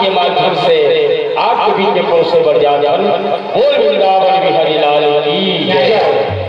के माध्यम से आपके बीच में पहुंचे बरजान बोल वृंदावन बिहारी लाल की जय।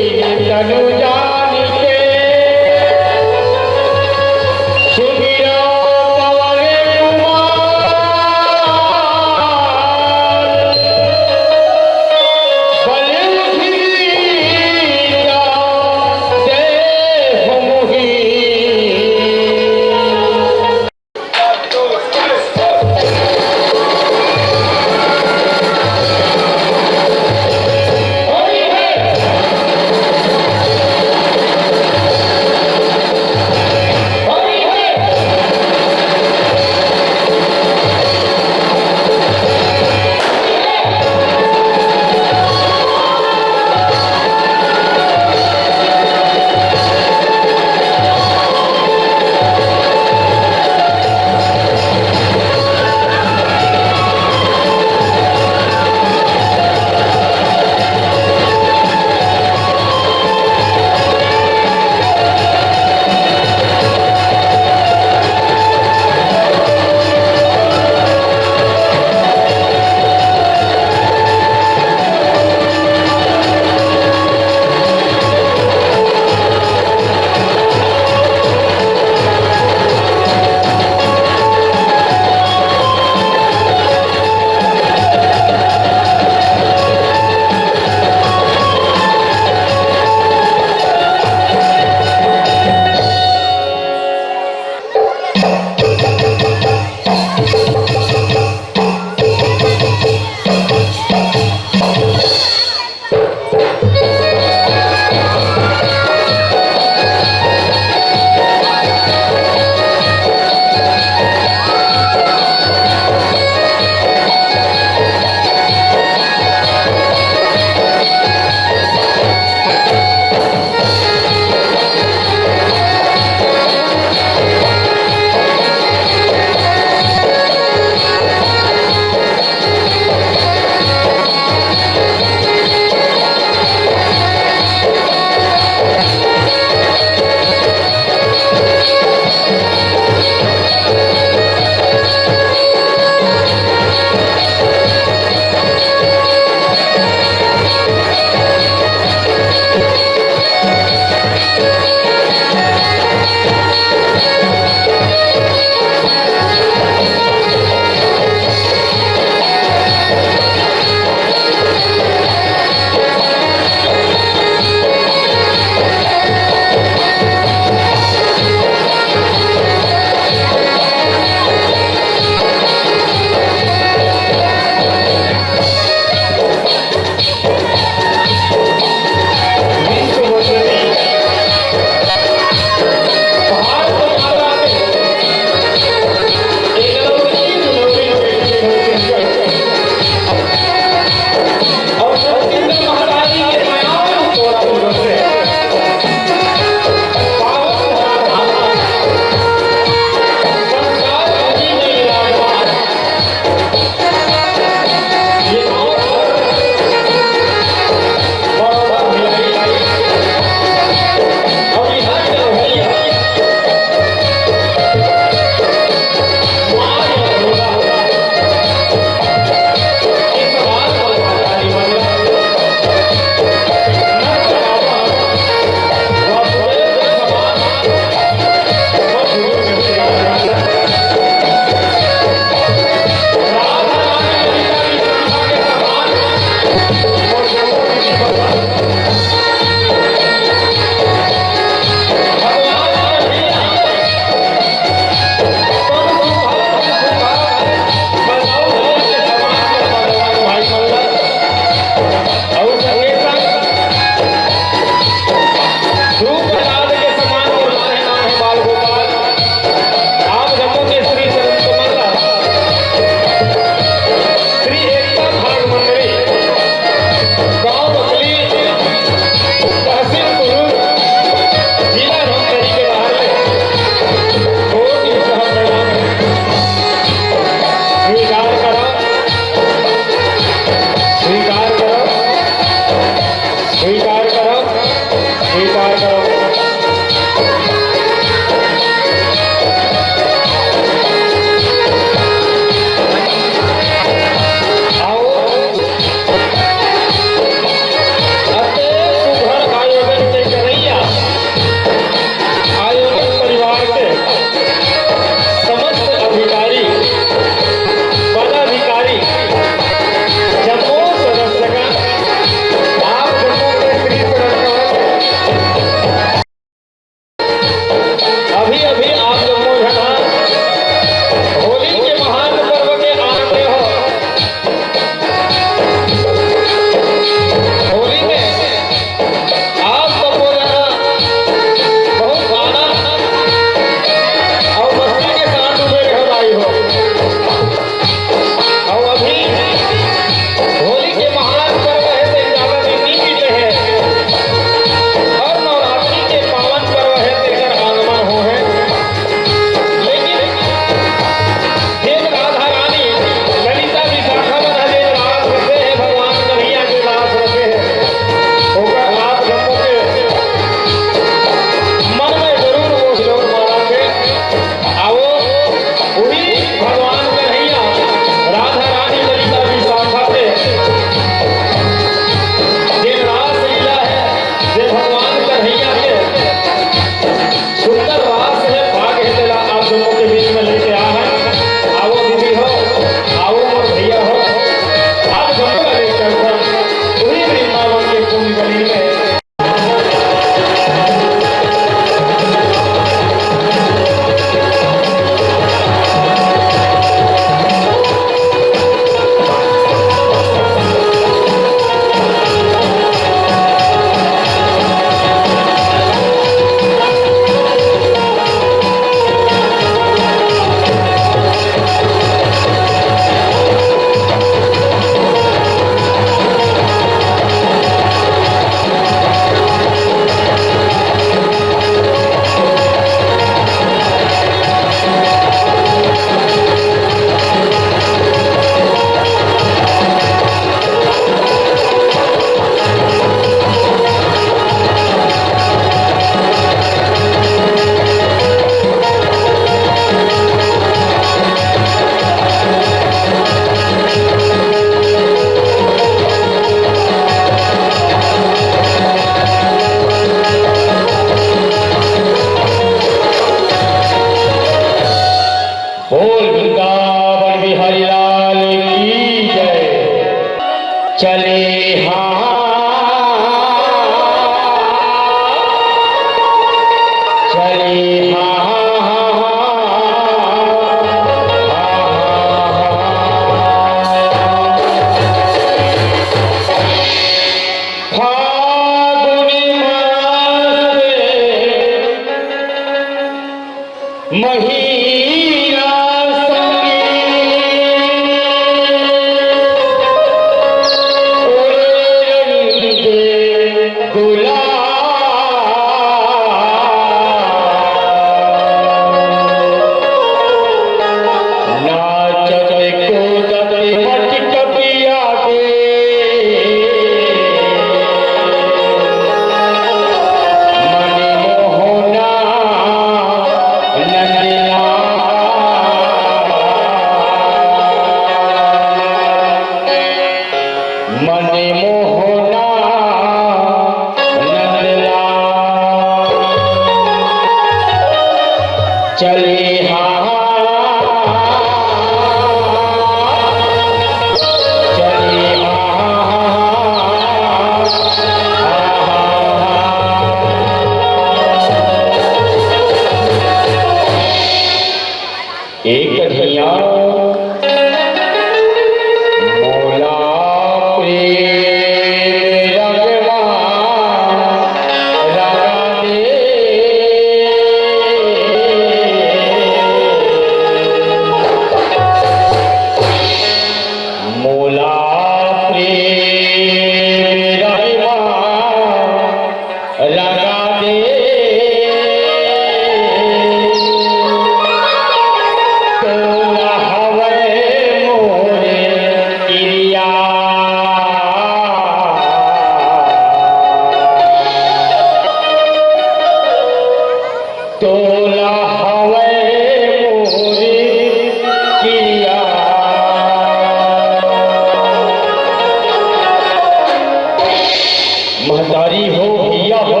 महतारी हो भैया हो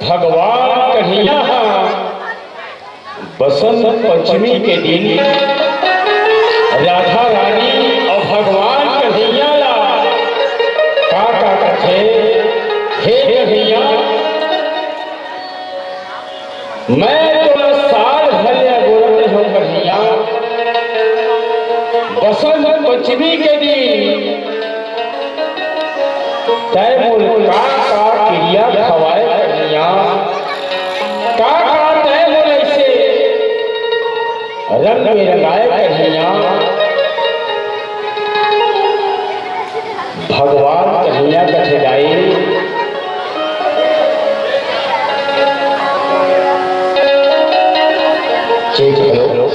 भगवान कन्हैया बसंत पंचमी के दिन राधा रानी और भगवान कन्हैया ला का कथे हे कन्हैया मैं तो साल भर गोरख हूँ कन्हैया बसंत पंचमी के दिन तय मोल का क्रिया खवाए कन्हैया का तय मोल ऐसे रंग में रंगाए कन्हैया भगवान कन्हैया कठिनाई चेक करो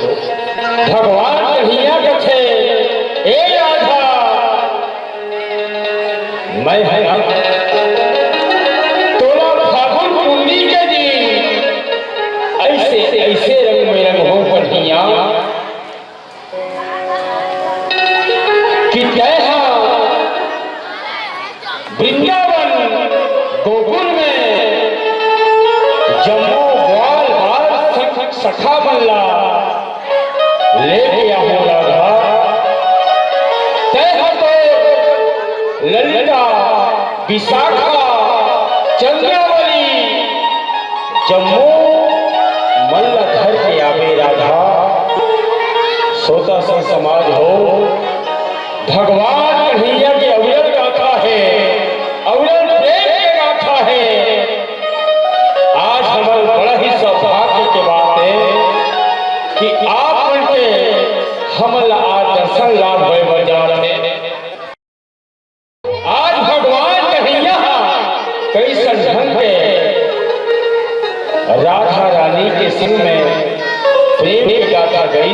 भगवान कन्हैया कथे ए राधा मैं तोरा फागुन पूर्णी के दिन ऐसे ऐसे रंग में रंग हो कन्हैया कि तय वृंदावन गोकुल में जम्मू ग्वाल बाल सखा बल्ला लेके आओ राधा तय तो ललिता विशाखा चंद्रावली जम्मू मल्ल घर के आवे राधा सोता सा समाज हो भगवान कन्हैया की अविरल गाथा है अविरल प्रेम की गाथा है आज हमारे बड़ा ही सौभाग्य की बात है कि आप उनके हमल आज दर्शन लाभ हुए बाजार में आज भगवान कन्हैया कैसन ढंग के राधा रानी के सिंह में प्रेम की गाथा गई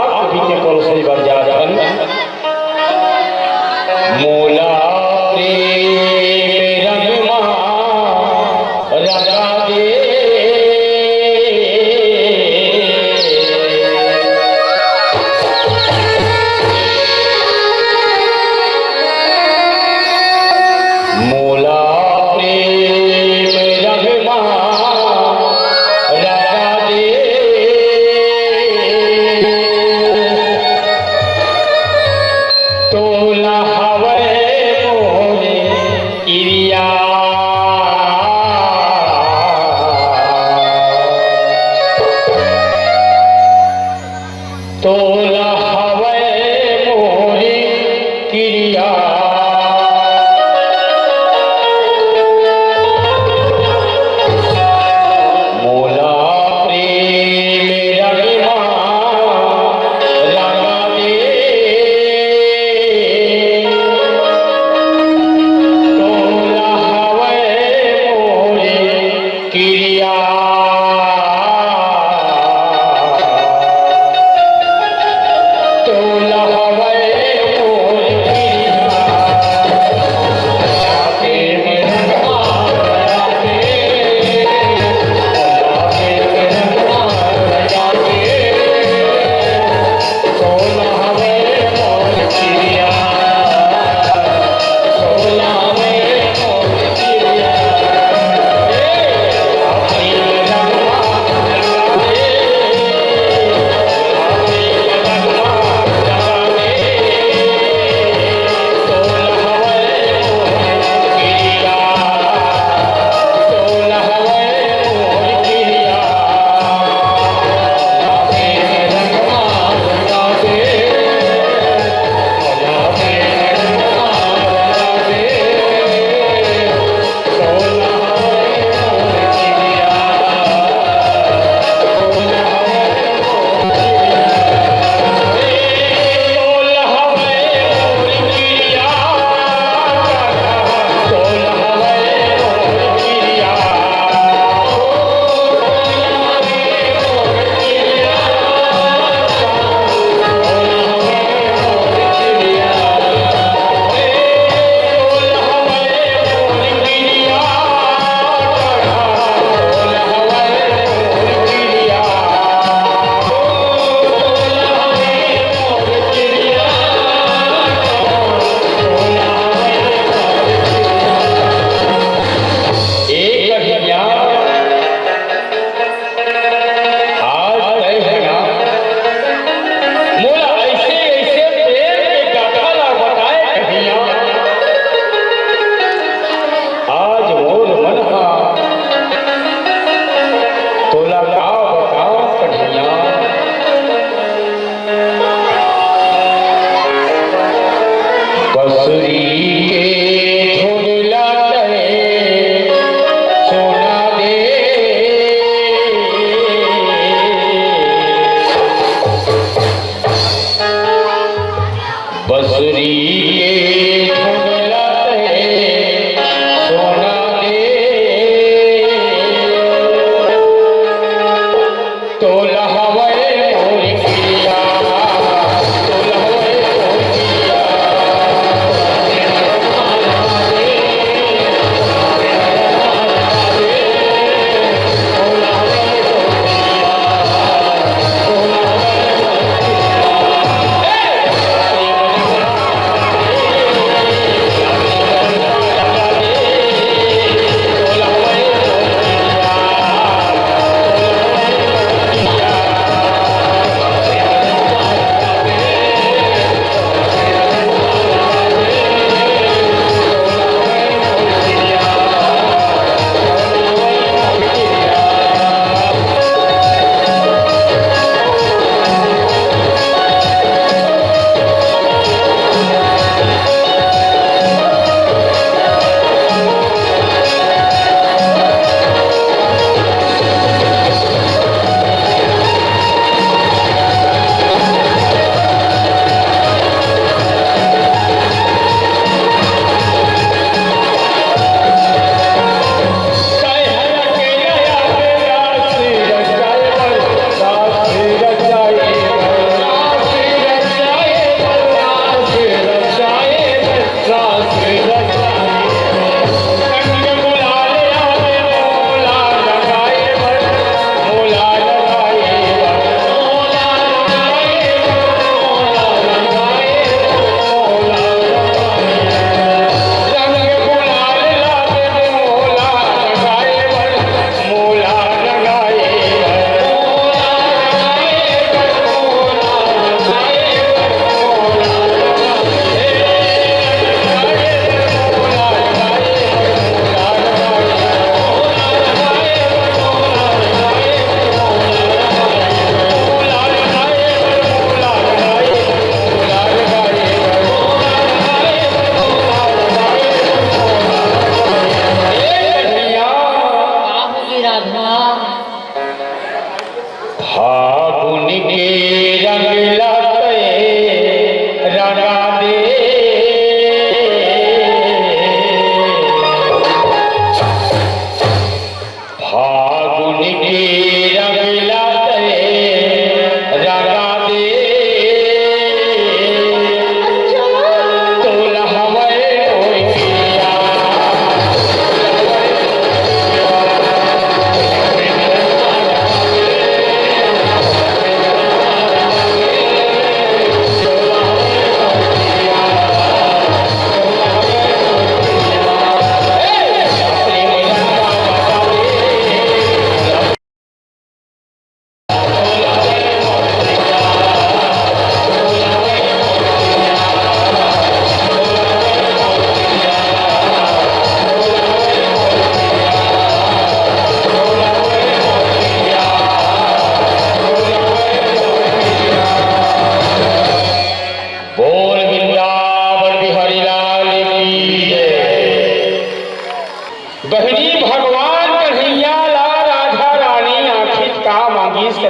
आप भी के पड़ोसी बाजार मोला प्रेम रंग राधा दे मोला प्रेम रंग राधा दे तोला हवे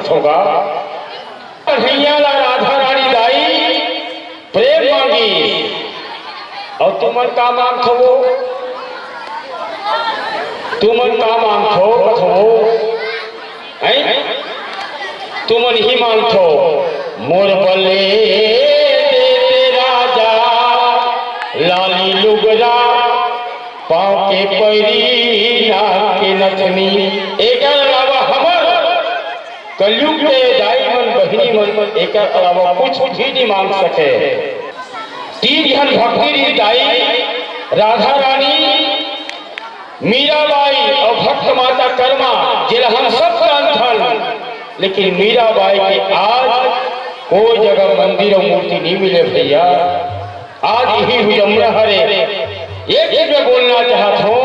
होगा। कन्हैया ला राधा रानी दाई प्रेम मांगी और तुमन का मांग थो तुमन का मांग थो तुमन ही मांग थो मोर बल्ले देते राजा लाली लुगरा पाँव के पैरी नाक के नथनी एक अलावा हमर कलयुग के दाई मन बहिनी मन एक अलावा कुछ भी नहीं मांग सके। तीन जन भक्ति री दाई राधा रानी मीराबाई और भक्त माता कर्मा जिला हम सब जानथन, लेकिन मीराबाई के आज कोई जगह मंदिर और मूर्ति नहीं मिले भैया। आज यही हुजमरा हरे एक चीज में बोलना चाहता हूँ,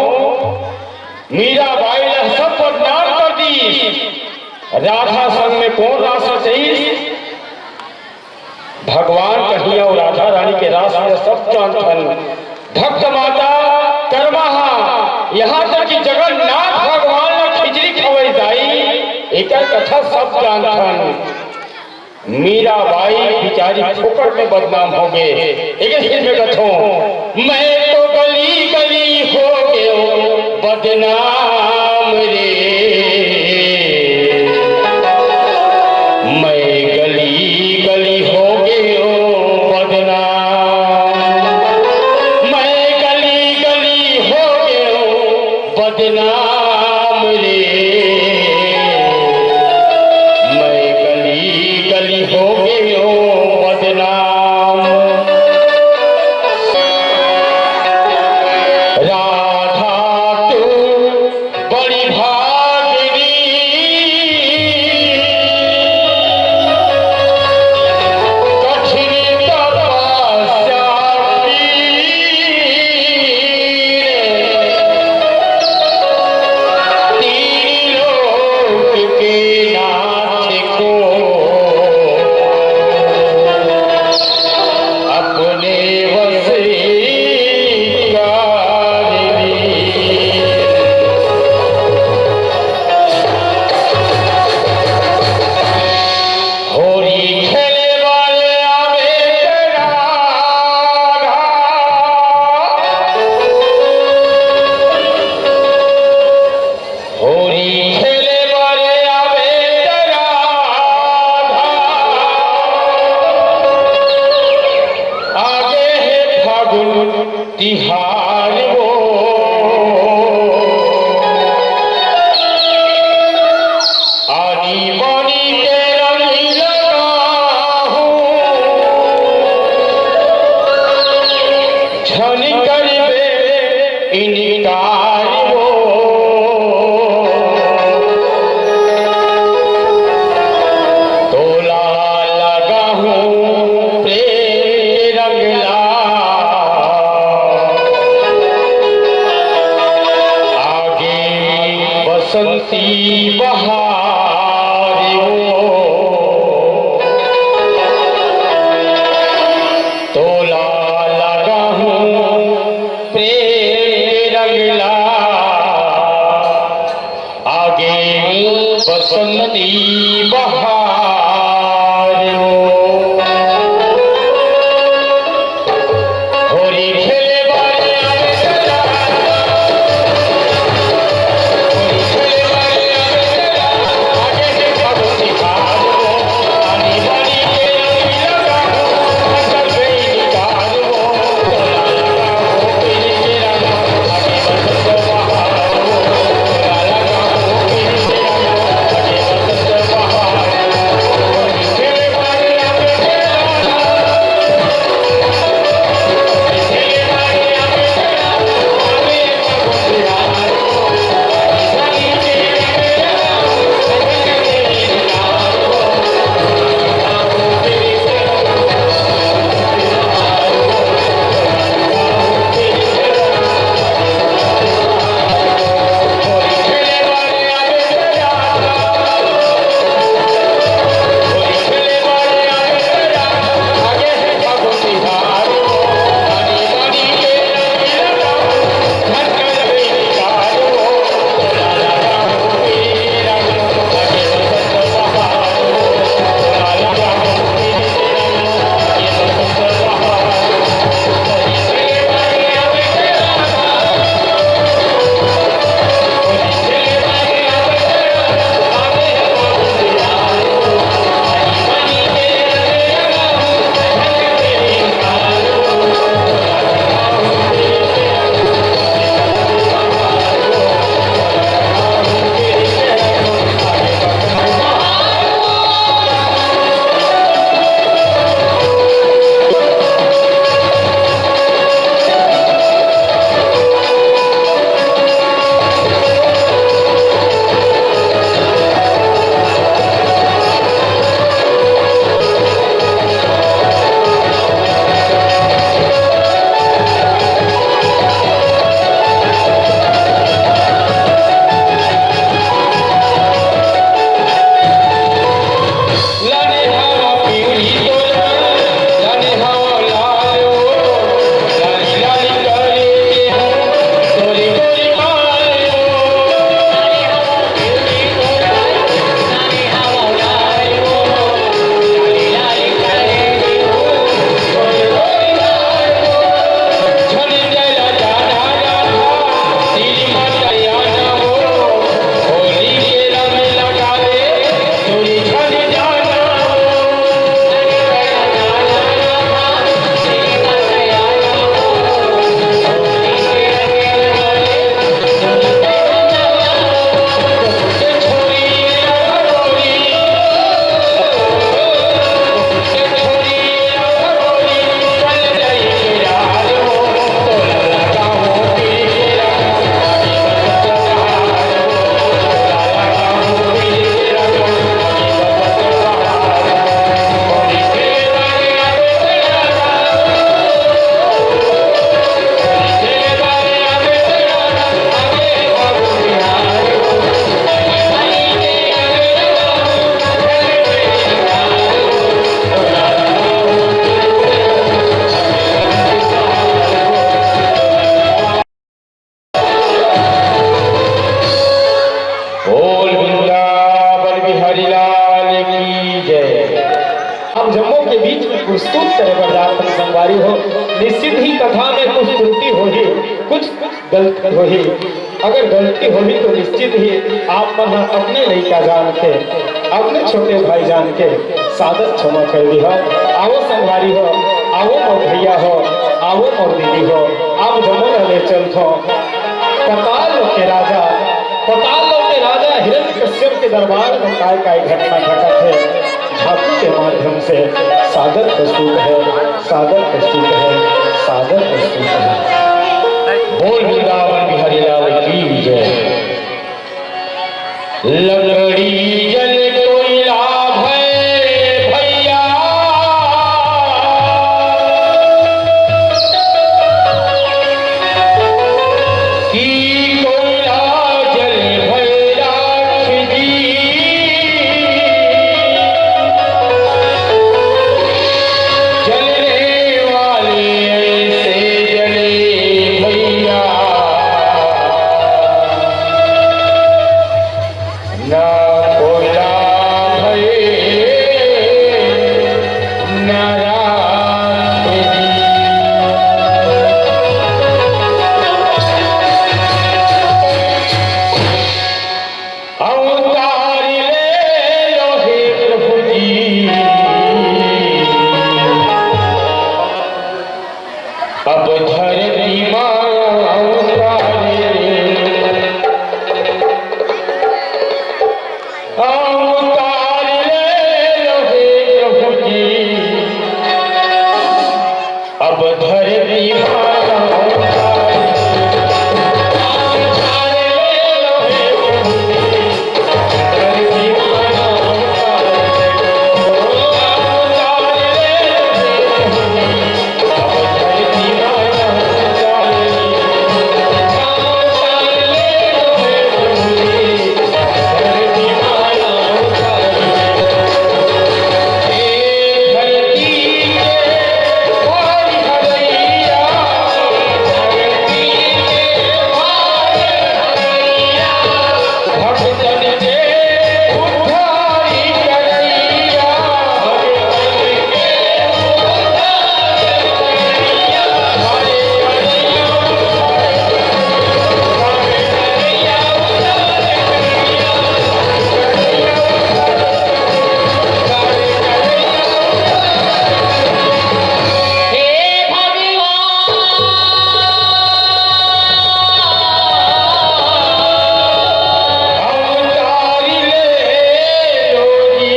मीराबाई ने सब बदनाम कर दी। राधा संग में कौन रास चाहिए? भगवान कन्हैया और राधा रानी के रास में सब जानथन। भक्त माता कर्मा यहाँ तक कि जगन्नाथ भगवान ने खिचड़ी खवाई दाई एक कथा सब जानथन। मीराबाई बेचारी ठोकर में बदनाम हो गए। एक में कथो मैं तो गली गली हो गयो बदनाम रे, मैं गली गली हो गयो बदनाम, मैं गली गली हो गयो बदनाम रे, मैं गली गली हो गयो बदनाम। राधा तू बड़ी भागिनी कठिन तपस्या की रे, निकार वो आनी बानी के रंग लगा हूँ छन कर बे इनकार वो तोला लगा हूँ प्रेम रंगला आगे बसंती बहार वो तोला लगा हूँ प्रेम रंगला आगे बसंती बहार होरी खेले वाले आए चला होरी खेले वाले आए चला आगे से भागो निकाल वो आनी बानी के रंग लगा हो कर गई निकाल वो तोला लगा हो पीली रंग आगे बसंत बहार वो तोला लगा हो पीली रंग आगे बसंत बहार होरी खेले वाले आए चला प्रस्तुत करे बरदात संगवारी हो। निश्चित ही कथा में कुछ त्रुटि होगी, कुछ गलती होगी। अगर गलती होगी तो निश्चित ही आप मन अपने लड़का जान के, अपने छोटे भाई जान के सादर क्षमा कर दी हो। आओ संगवारी हो, आओ मोर भैया हो, आओ मोर दीदी हो, आप जमुना ले चलथो। पताल के राजा हिरण्यकश्यप के दरबार में काय घटना घटत है, झांकी के माध्यम से सागर प्रस्तुत है, सागर प्रस्तुत है, सागर प्रस्तुत है। बोल वृंदावन बिहारी लाल की जय। लकड़ी जल कोई लाभ है भैया, की कोयला जल भैया जी, जलने वाले ऐसे जले भैया, ना कोयला भये ना राख जी। अवतार ले लो हे प्रभु जी, अब धरती माया अवतारे, अवतार ले लो हे प्रभु जी, अब धरती माया अवतारे, अवतार ले लो हे प्रभु जी, धरती माया अवतारे, अवतार ले लो हे प्रभु जी, अब धरती माया अवतारे, अवतार ले लो हे प्रभु जी, धरती माया अवतारे। हे धरती के भाई हरैया, धरती के भाई हरैया, भक्तन के उद्धारी करैया, भक्तन के उद्धारी करैया, हरे हरैया अवतारी ले लो जी,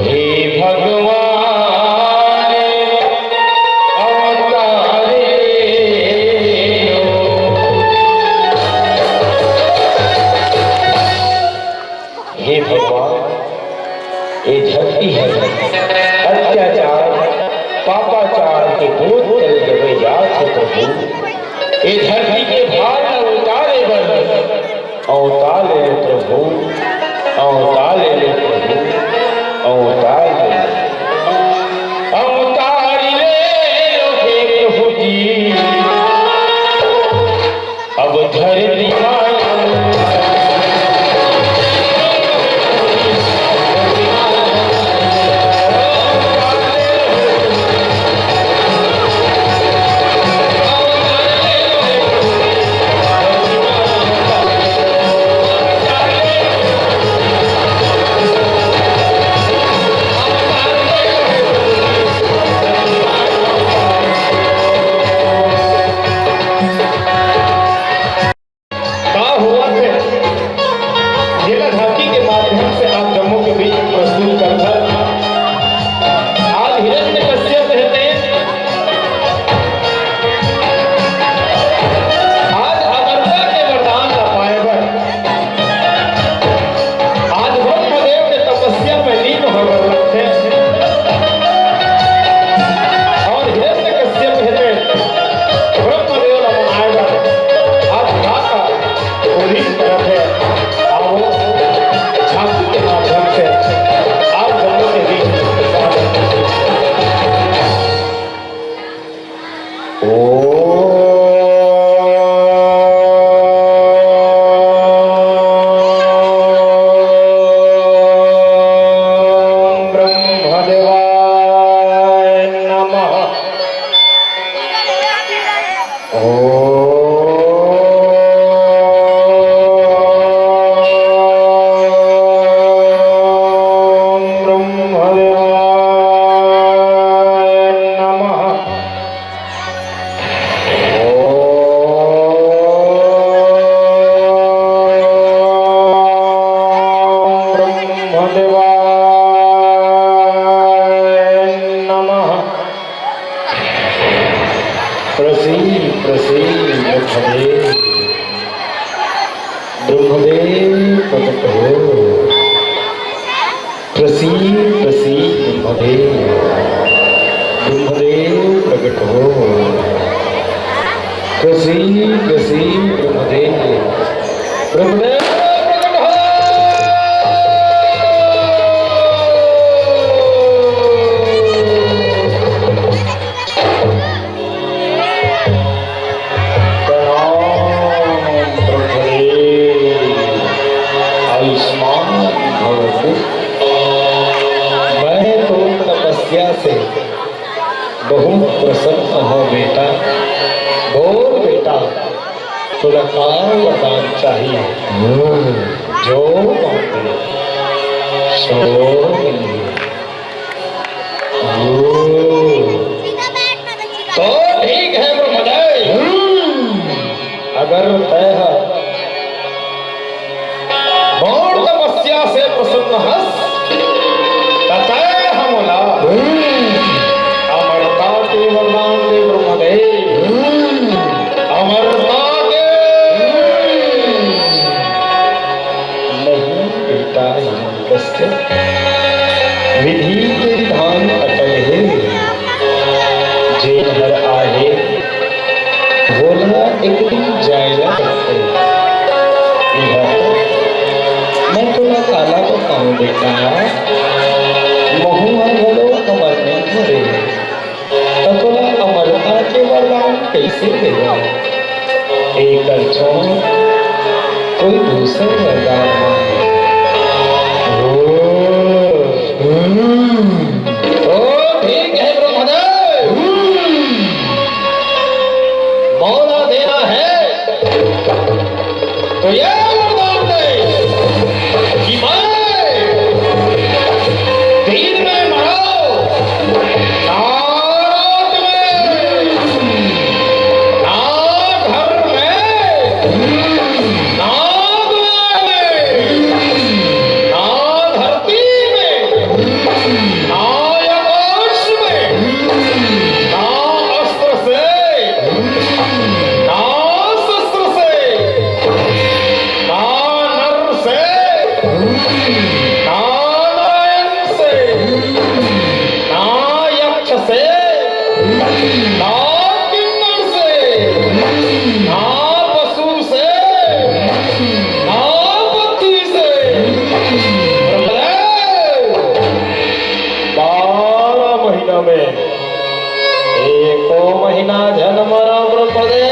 हे भगवान अवतारी ले लो। हे भगवान, ये धरती है अत्याचार पापाचार के भूत तल जबे जात है प्रभु, ये धरती के भार न उतारे बर, अवतार ले प्रभु, अवतार ले प्रभु, अवतार ले, अवतार ले लो हे प्रभु जी, अब धरती माया प्रसीद प्रसीद ब्रह्मदेव, ब्रह्मदेव प्रकट हो। प्रसीद प्रसीद ब्रह्मदेव, ब्रह्मदेव प्रकट हो। प्रसीद प्रसीद ब्रह्मदेव, ब्रह्मदेव प्रकट हो। मैं तो तपस्या से बहुत प्रसन्न हूँ बेटा। बोल बेटा, थोड़ा काम वरदान चाहिए, जो मांगे सो मिले। तो ठीक है ब्रह्मदेव, अगर तय गौर तपस्या से प्रसन्न हस ततः हमला अमरता के वरदान दे ब्रह्मदेव, अमरता के। नहीं बेटा हिरण्यकश्य, विधि के विधान अटल है। जे हर आए बोला एक दिन जाएगा मैं थोड़ा काला बताऊं बेटा। महुआ बोलो अमर नहीं मरे, तो थोड़ा अमरता के वरदान कैसे देगा? एक अर्चो कोई दूसरा वरदान मांगे। तो ठीक है ब्रह्मदेव, मौला देना है तो ये वरदान दे कि मैं दिन में मरो, रात में, ना घर में, ना द्वार में, ना धरती में, ना आकाश में, ना अस्त्र से, ना शस्त्र से, ना नर से, ना नारायण से, ना यक्ष से, ना किन्नर से, ना पशु से, ना पक्षी से। ब्रह्मदेव, 12 महीना में एको महीना जन्म ब्रह्मदेव।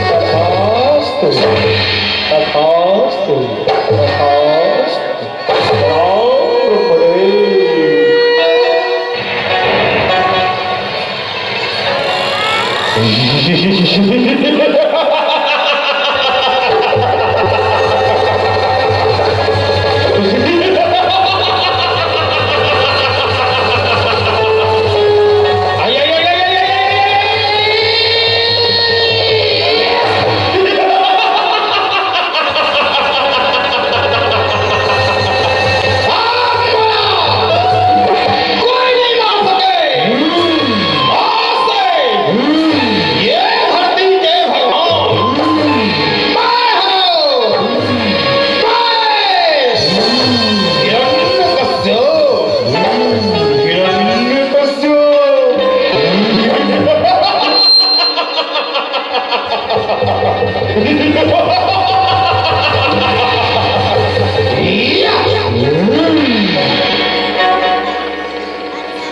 तथास्तु तथास्तु तथास्तु। राम ब्रह्मदेव।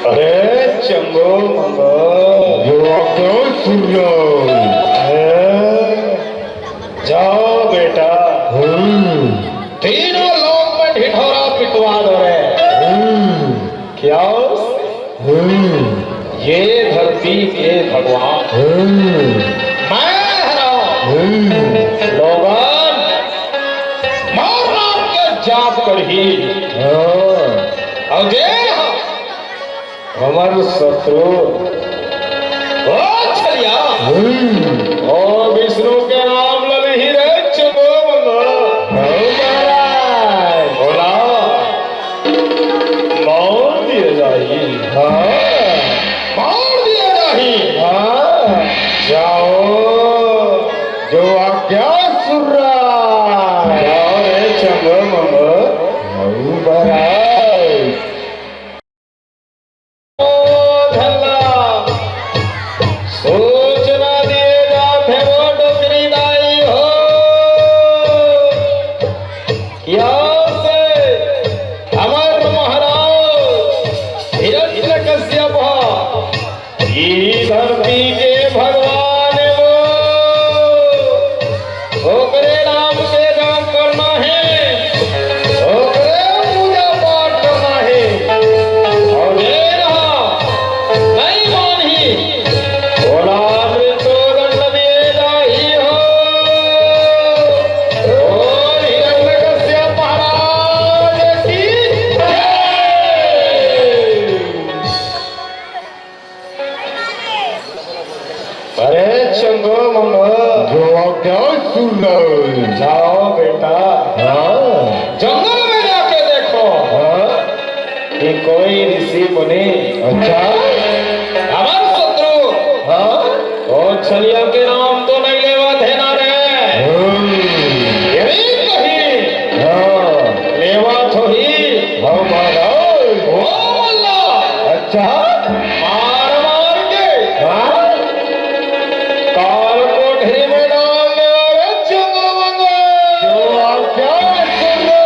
अरे चंगो मंगो जाओ बेटा, तीनों लोग में ढिढोरा पिटवा दो रे। क्या ये धरती के भगवान मैं लोगन मार के जाप कर ही और हमारे शत्रु छलिया और विष्णु के नाम लगे ही रहे चुपो बोला मौत दिए जाएगी। सुन लो। जाओ बेटा, हाँ जंगल में जाके देखो हाँ कि कोई ऋषि मुनि अच्छा हमारे शत्रु हाँ और छलिया के नाम तो नहीं लेवा थे ना रे। यही कहीं हाँ लेवा तो ही हाँ महाराज ओ अल्लाह अच्छा मार मार के हाँ काल कोठरी में डाल दे रे चंगमंगा। जो आप क्या सुन लो।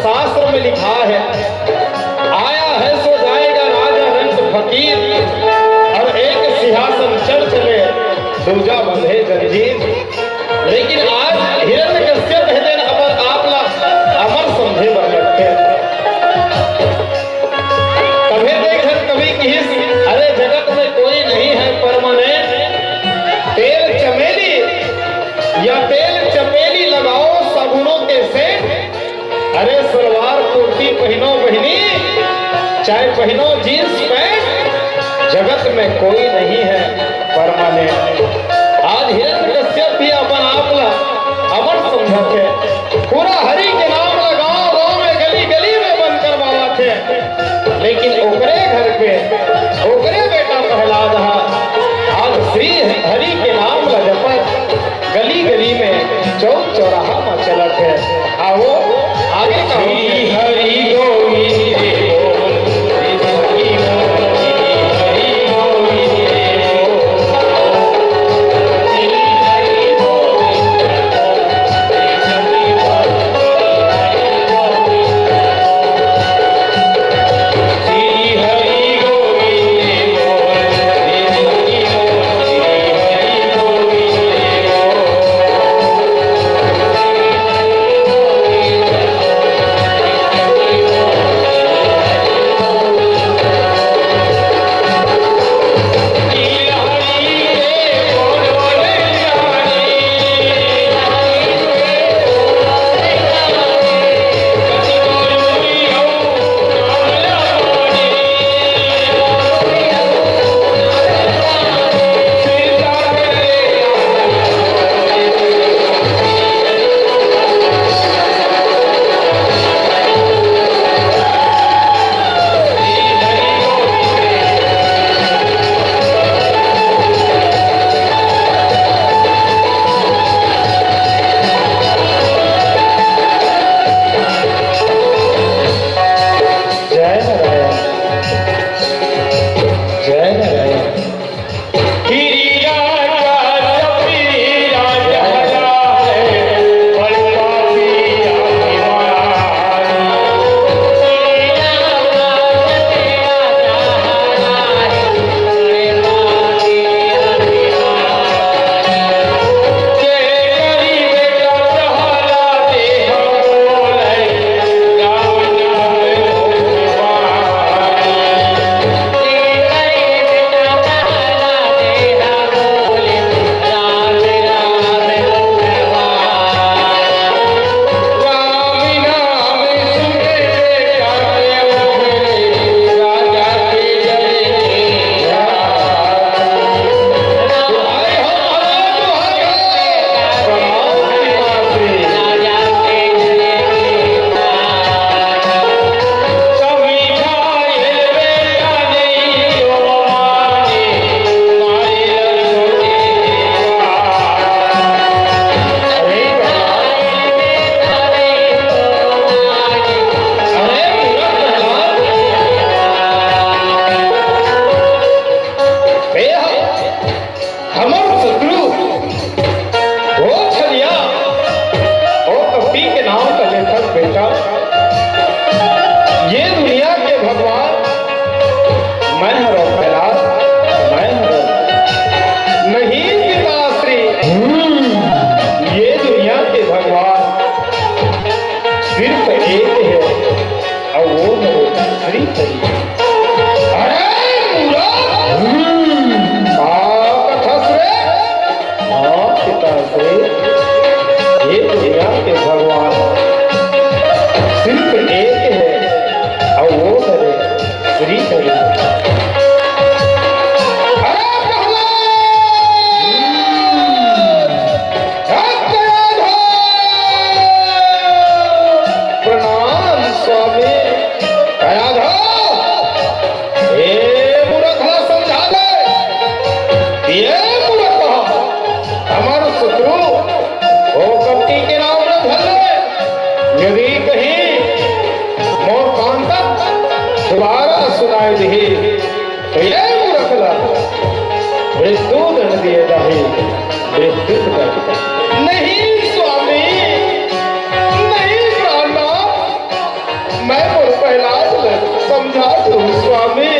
शास्त्र में लिखा है, आया है सो जाएगा राजा रंग फकीर, और एक सिंहासन चर्च में दूजा बंधे जंजीर। लेकिन आज हिरण्यकश्यप कहते हैं अमर आपला अमर समझे बर लगते कभी देखा कभी किस अरे जगत में कोई नहीं है परमानेंट। तेल चमेली या तेल चमेली लगाओ साबुनों के सेंट। अरे सलवार कुर्ती पहनो बहनी चाहे पहनो जींस पैंट, जगत में कोई नहीं है परमानेंट। आज हिरण्यकश्यप भी अपन आपला अमर समझत है। पूरा हरि के नाम लगाओ गांव में गली गली में बंद करवावा थे। लेकिन ओकरे घर पे ओकरे बेटा प्रहलाद आज श्री हरि के नाम लगपत गली गली में चौक चौराहा में चलत है। आओ आगे का हरि गोविंद नहीं स्वामी नहीं प्राणा, मैं प्रहलाद समझा दो स्वामी,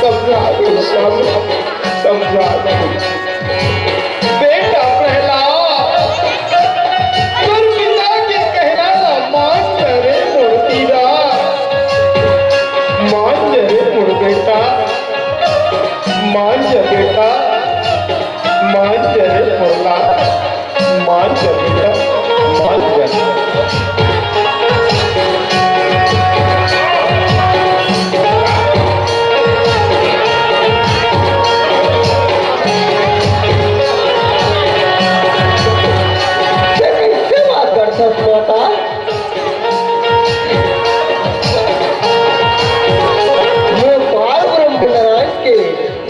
समझा दो स्वामी, समझा दो।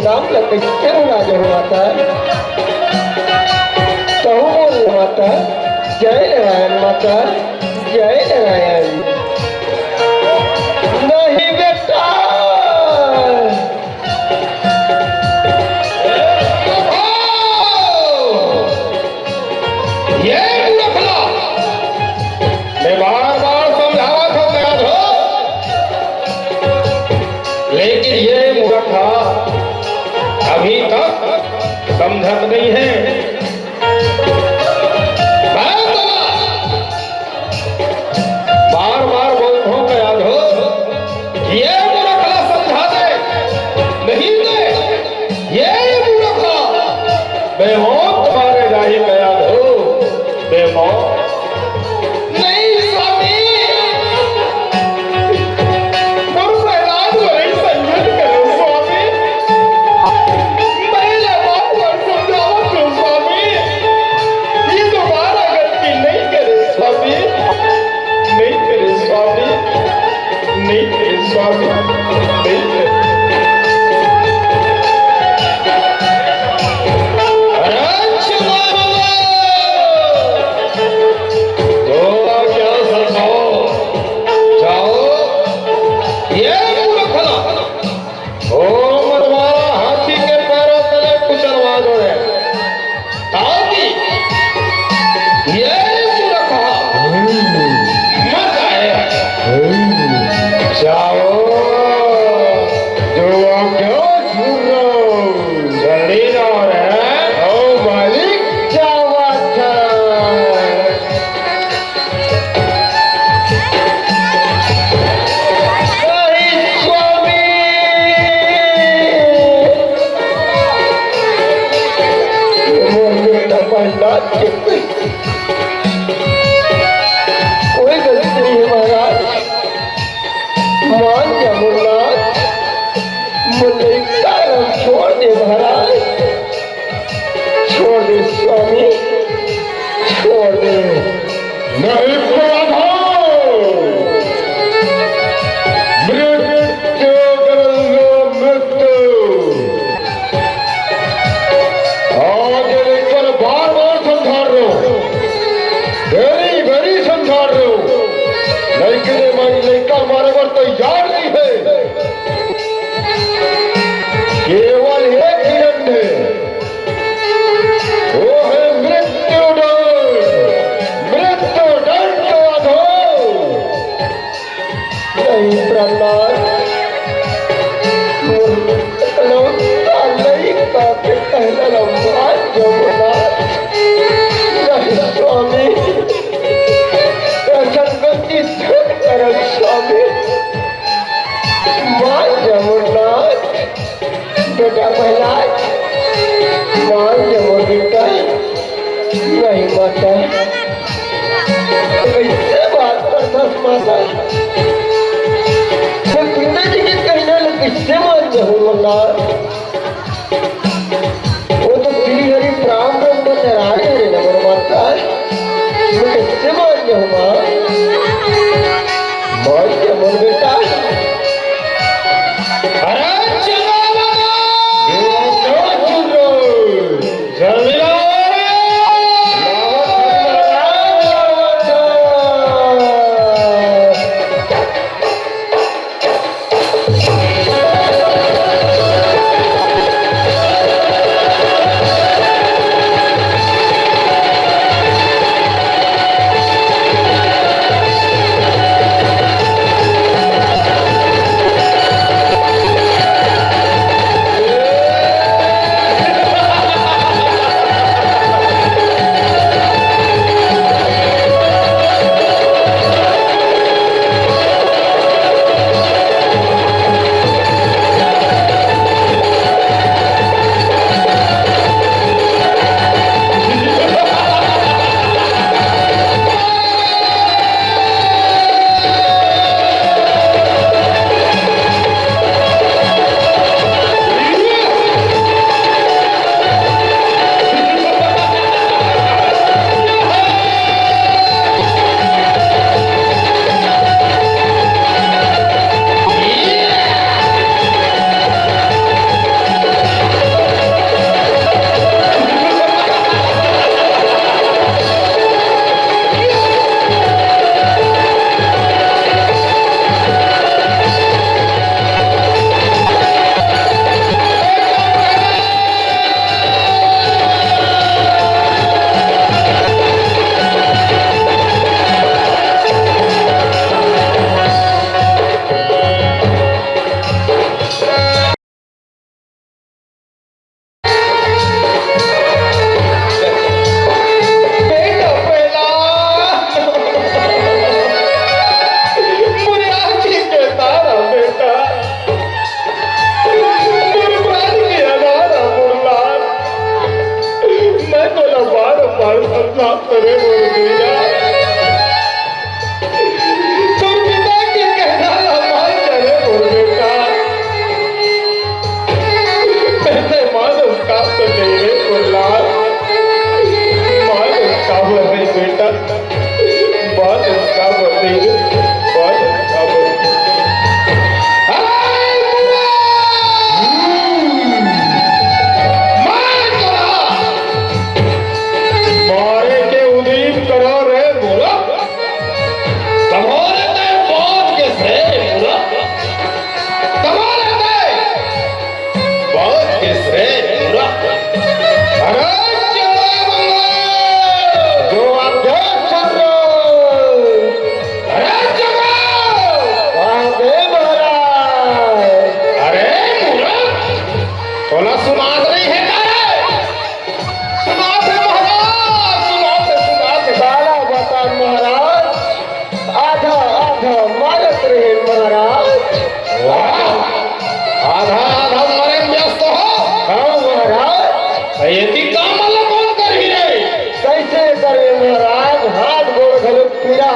नाम ला कैसे भुला जाओ माता। कहूँ बोल माता, जय नारायण माता, जय नारायण। नहीं बेटा, ये रखना, मैं बार बार समझावा था तैयार हो, लेकिन ये मूर्खा अभी तक समझत नहीं है। बार बार बोलता हूं तैयार हो, ये मूर्खा समझा दे, नहीं दे, ये मूर्खा बेमौत तुम्हारे जाही तैयार हो, बेमौत। नहीं स्वामी, तुम प्रहलाद को नहीं संयत करो स्वामी, पहले बात पर समझाओ तो स्वामी, ये दोबारा गलती नहीं करे स्वामी, नहीं करे स्वामी, नहीं करे स्वामी, नहीं करे। कोई गलती नहीं है महाराज, मान जा मुन्नाथ, मुन्ने का नाम छोड़ दे महाराज, छोड़ दे स्वामी, छोड़ दे। नहीं मृत्यु मृत्यु आज लेकर बार बार समझा रहे हो, वेरी वेरी समझा रहे हो, लेकिन लड़का हमारे पर तैयार नहीं है। केवल एक ही दंड है, वो है मृत्यु दंड, मृत्यु दंड के अधो। नहीं प्रहलाद, नहीं काफी पहला लम्बा जमुना, नहीं स्वामी, संगति करम स्वामी, मान जमुना, बेटा प्रहलाद, मान जमुना बेटा, नहीं माता, कैसे बात करता माता, पिताजी के कहने लगे किससे मान जाऊं मुन्ना, वो तो श्री हरि प्राण ब्रह्म नारायण है ना मेरे माता, मैं किससे मान जाऊं माँ, मान जाऊं बेटा।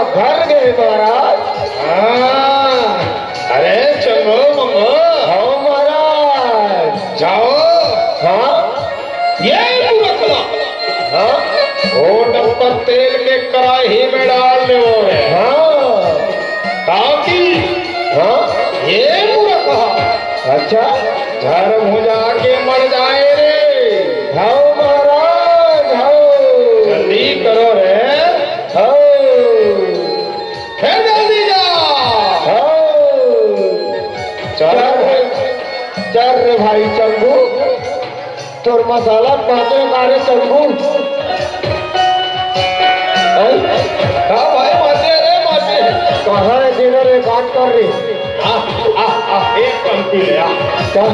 घर गए महाराज। हाँ, अरे चलो मंगो, हाँ महाराज। जाओ। हाँ ये पूरा हाँ होटल पर तेल के कढ़ाई में डाल दो रे, हाँ ताकि हाँ। ये पूरा कहा अच्छा धर्म हो जाके मर जाए रे। हाँ महाराज हाँ। जल्दी करो रे, हाँ फिर जल्दी जा। हाँ। चल रे भाई चंगू, तोर मसाला पाते मारे चंगू। हाँ भाई माते रे माते। कहाँ है डिनर एक आठ कर रही। एक पंक्ति ले आ। चल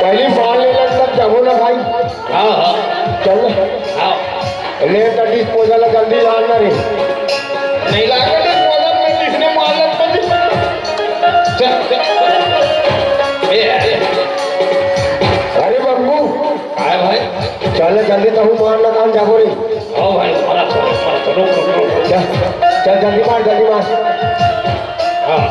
पहली बाल ले लग तब जाओ ना भाई। हाँ हाँ चल हाँ। ले तो डिस्पोजल जल्दी लाना रे। नहीं लागे डिस्पोजल में किसने मालूम पड़ी। चल अरे बब्बू काय भाई, चल जल्दी तो हूँ मार लगान जाओ रे। हाँ भाई मारा चलो रुक। चल जल्दी मार। हाँ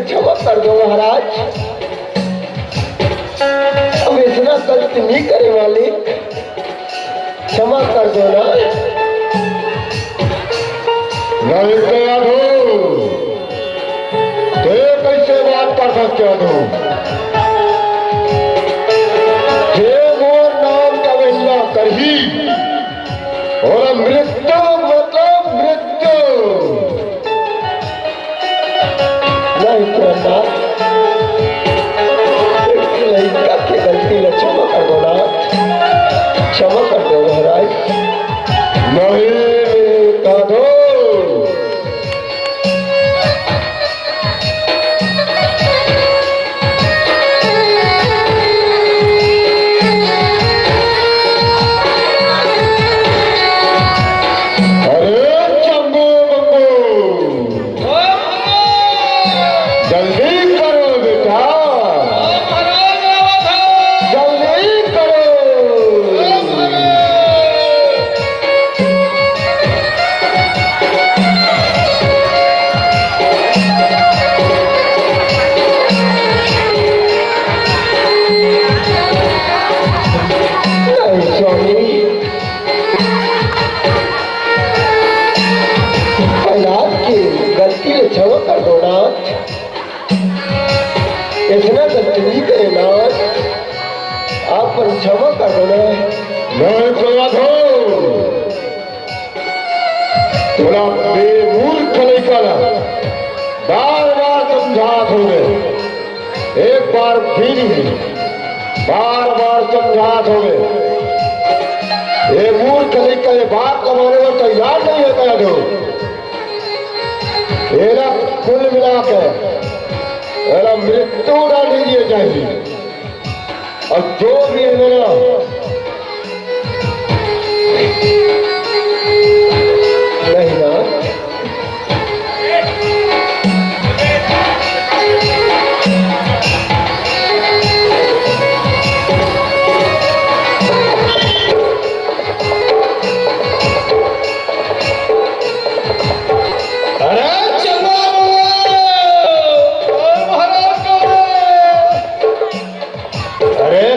क्षमा कर दो महाराज, हम इतना गलती नहीं करे वाले, क्षमा कर दो ना। नहीं तैयार हो तो कैसे बात कर सकते हो? जे वो नाम का वैसा कर ही और मृत्यु मतलब मृत्यु। नहीं करना, लड़का की गलती ने क्षमा कर दो ना, क्षमा कर दो महाराज। नहीं कर दो। जल्दी करो बेटा, जल्दी करो। नहीं स्वामी, औलाद की गलती ने क्षमा कर दो ना, इतना गलती नहीं करे ना, आप पर क्षमा कर दो ना। नहीं प्रयास हो, थोड़ा बेमूर्ख निकल, बार बार समझात हो गए, एक बार भी नहीं, बार बार समझात हो गए। ये मूर्ख निकल बात कमाने को तैयार नहीं होता है तो मेरा कुल मिला के मेरा मृत्यु ना दीजिए चाहिए, और जो भी है मेरा नहीं ना,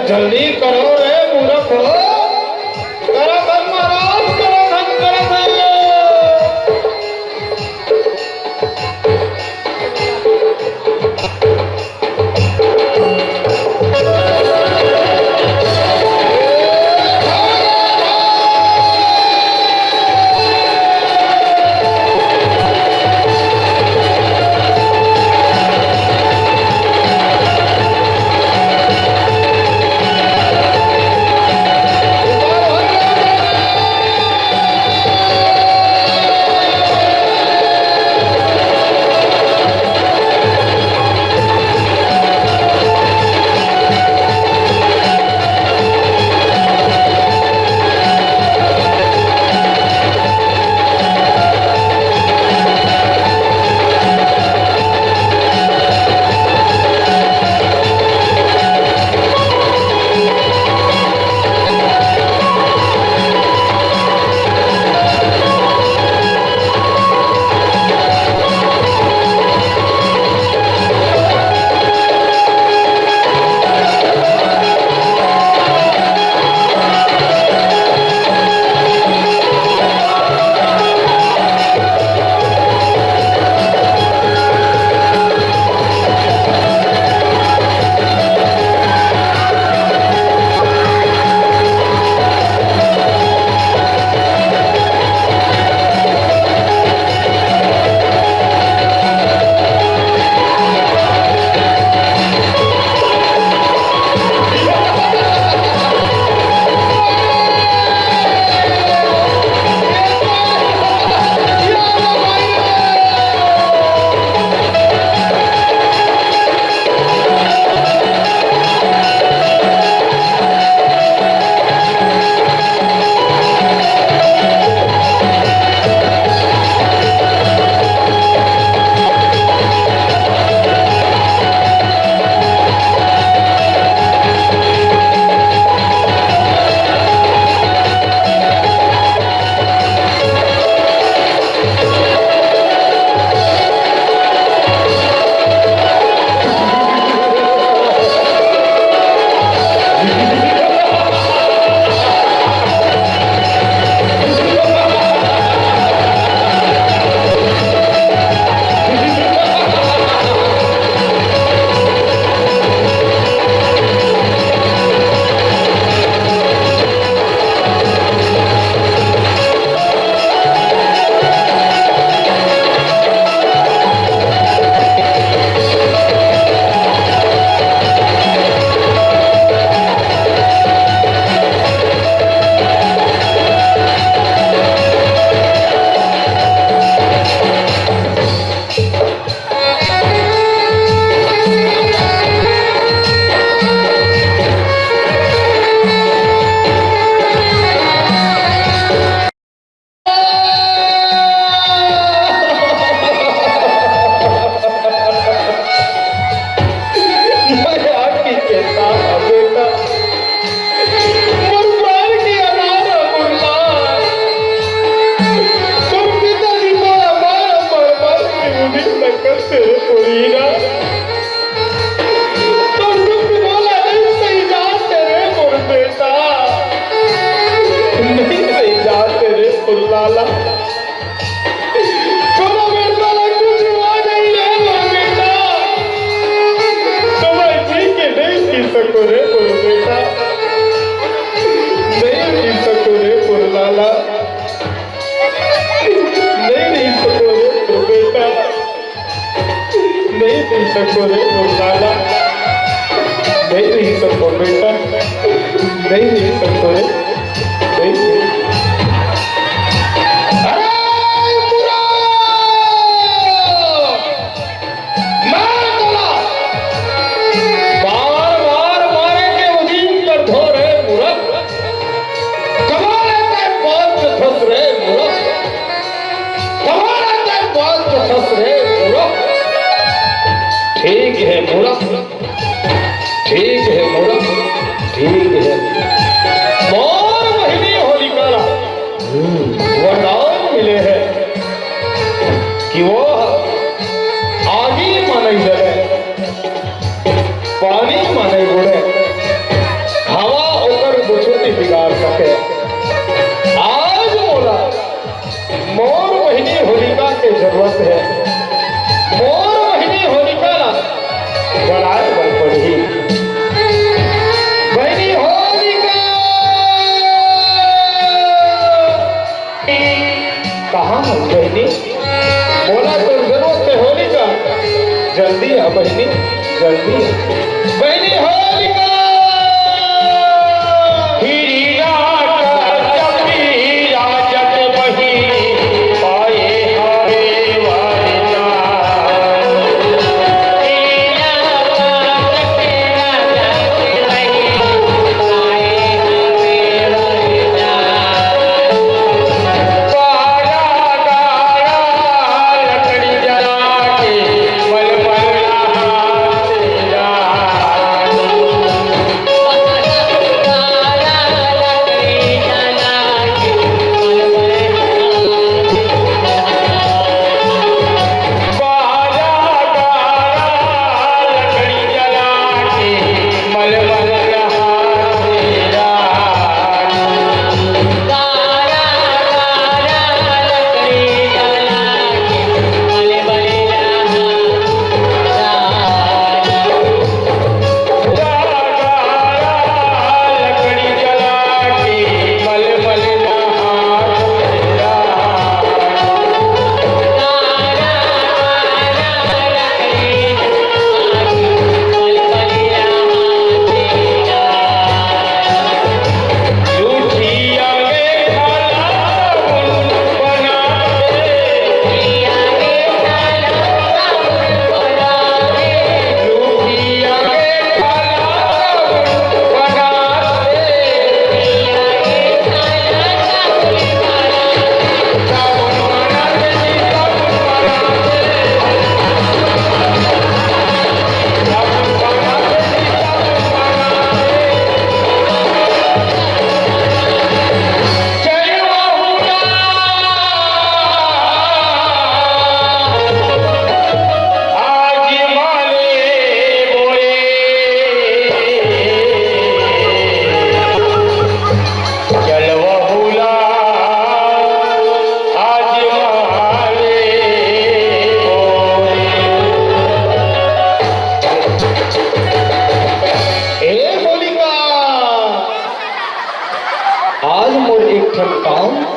जल्दी करो रे मूर्ख, करो महाराज। गई हुई संतो है, गई हुई। अरे बुरा! मार डाला! बार बार मारेंगे उसी पर धो रहे मूर्ख, कमाने के बाद जो फंस रहे मूर्ख, कमाने के बाद जो फंस रहे मूर्ख। ठीक है मूर्ख, ठीक है मूर्ख, ठीक है। मोर महीने होलिका वरदान मिले हैं कि वो आगे माने जले, पानी माने बुड़े, हवा होकर बुझुती बिगाड़ सके। आज बोला मोर महीने होलिका की जरूरत है, मोर महीने होलिका ना बनाए बन पड़ी। बहनी होलिका कहाँ है बहनी? बोला तो जरूरत है होलिका, जल्दी आ बहनी, जल्दी आ। बहनी होलिका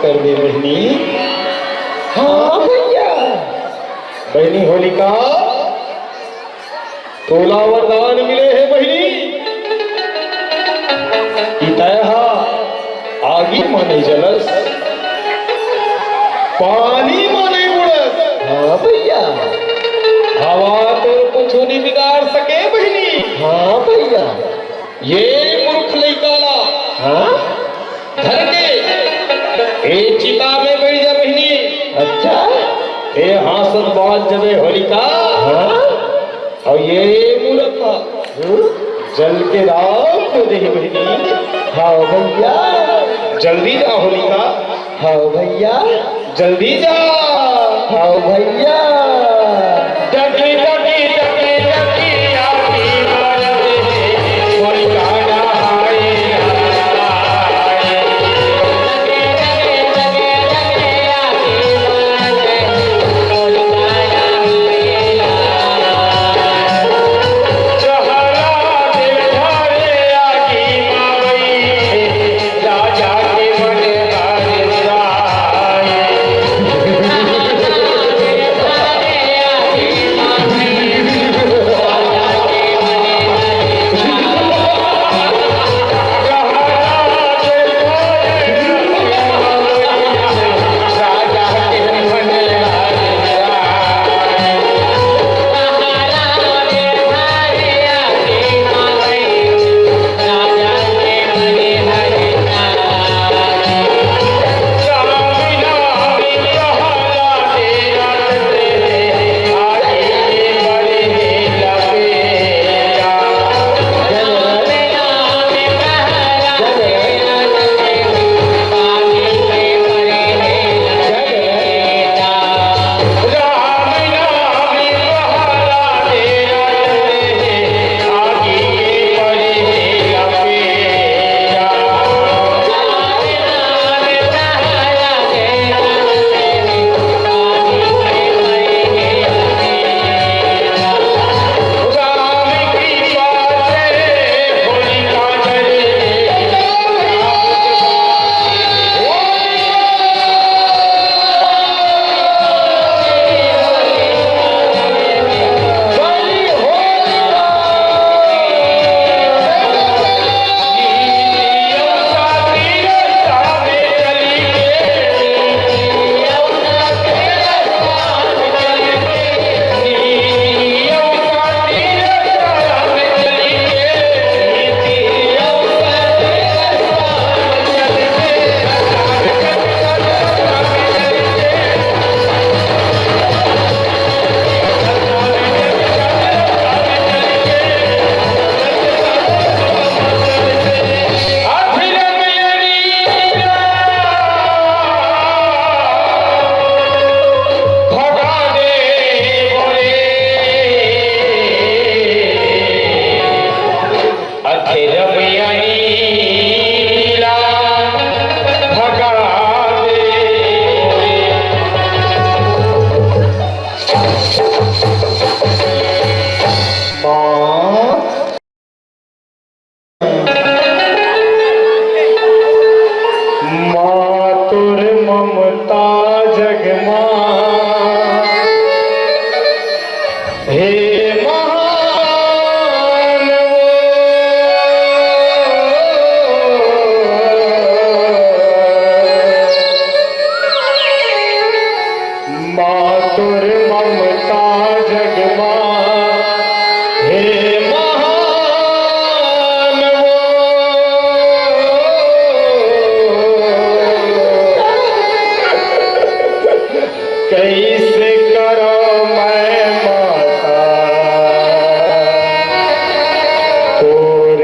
कर दे बहनी। हाँ भैया। बहनी होलिका तोला वरदान मिले है बहनी। इतहा आगी माने जलस, पानी माने बुड़स। हाँ भैया। हवा तो कुछ नहीं बिगाड़ सके बहनी। हाँ भैया। ये मूर्ख लइकाला हाँ धर के ए चिता में बैठ जा बहनी। अच्छा ए हासत बात जबे होलिका हाँ और ये मूर्ख जल के राव को दे बहनी। हाँ भैया जल्दी जा होलिका। हाँ भैया जल्दी जा। हाँ भैया जल्दी जल्दी जल्दी जल्दी आती होलिका आतुर ममता जगमा हे महान वो कैसे करो मैं माता तोर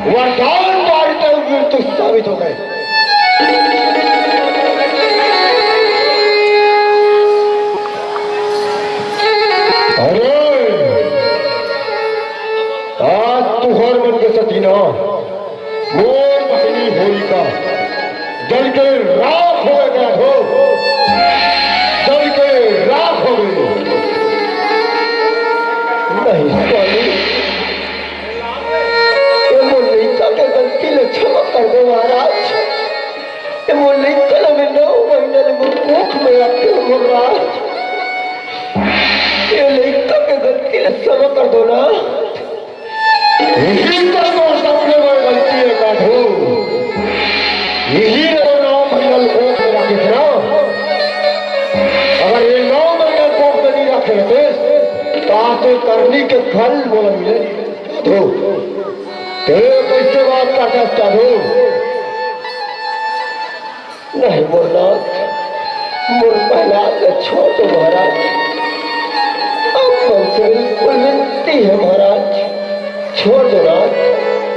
वरदान मारते हुए तो साबित हो गए। अरे आज तुहर मन के सतीना मोर बहनी होलिका जल के राख हो गया हो, जल के राख हो गई। नहीं स्वामी, के गलती ने क्षमा कर दो महाराज। ये मुरली कल में 9 महीने मुख में रखे महाराज, ये लड़का के गलती ने क्षमा कर दो ना। यही तो सबसे बड़ी गलती है काठू, यही तो 9 महीने कोख में रखे थे ना। अगर ये 9 महीने कोख में नहीं रखे थे तो आपको करनी के फल बोला मिले तो कैसे बात का सकता हो? नहीं बोलना, मोर पहला छोड़ दो महाराज। अब हमसे बिल्कुल विनती है महाराज, छोड़ दो ना,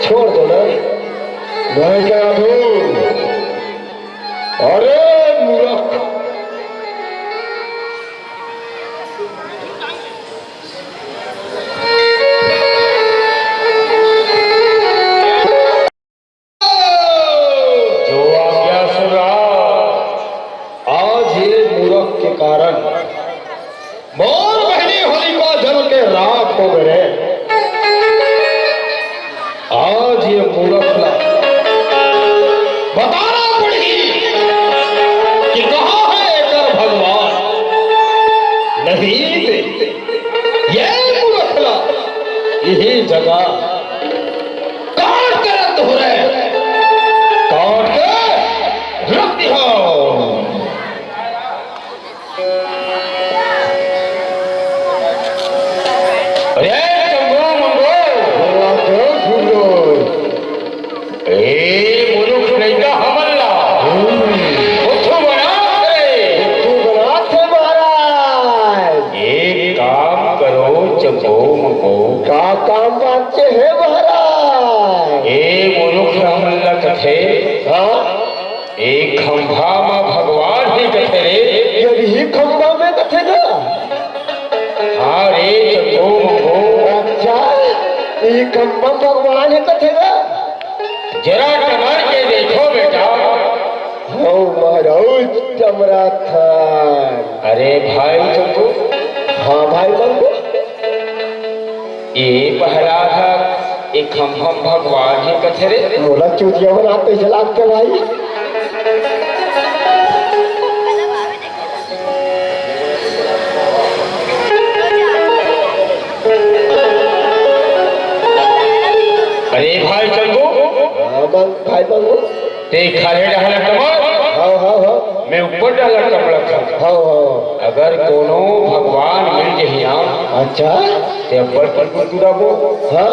छोड़ दो ना। मैं क्या दू? अरे मूर्ख, कारण मोर बहनी होलिका जल के राख हो गए। आज ये मूर्खला बताना पड़ी कि कहाँ है कर भगवान। नहीं ये मूर्खला यही जगह काट के रद्द हो रहे, काट के रद्द हो। का काम बात है महाराज? एक खंभा में भगवान ही कथे रे, यही खंभा में कथे ना। हाँ रे चंदो मंगो। अच्छा, ये खंभा भगवान ही कथे ना। जरा कमर के देखो बेटा। हो महाराज चमरा था। अरे भाई चंदो। हाँ भाई मंगो। ये पहला था एक हम भगवान ही कथे रे मोला चूतिया बनाते चला के भाई। अरे भाई चंगू भाई बंगू ते खाले डाला कमल हाँ हाँ हाँ मैं ऊपर डाला कमल खा हाँ हाँ। अगर कोनो भगवान मिल जहिया अच्छा ते अब्बड़ पर गुदुराबो हाँ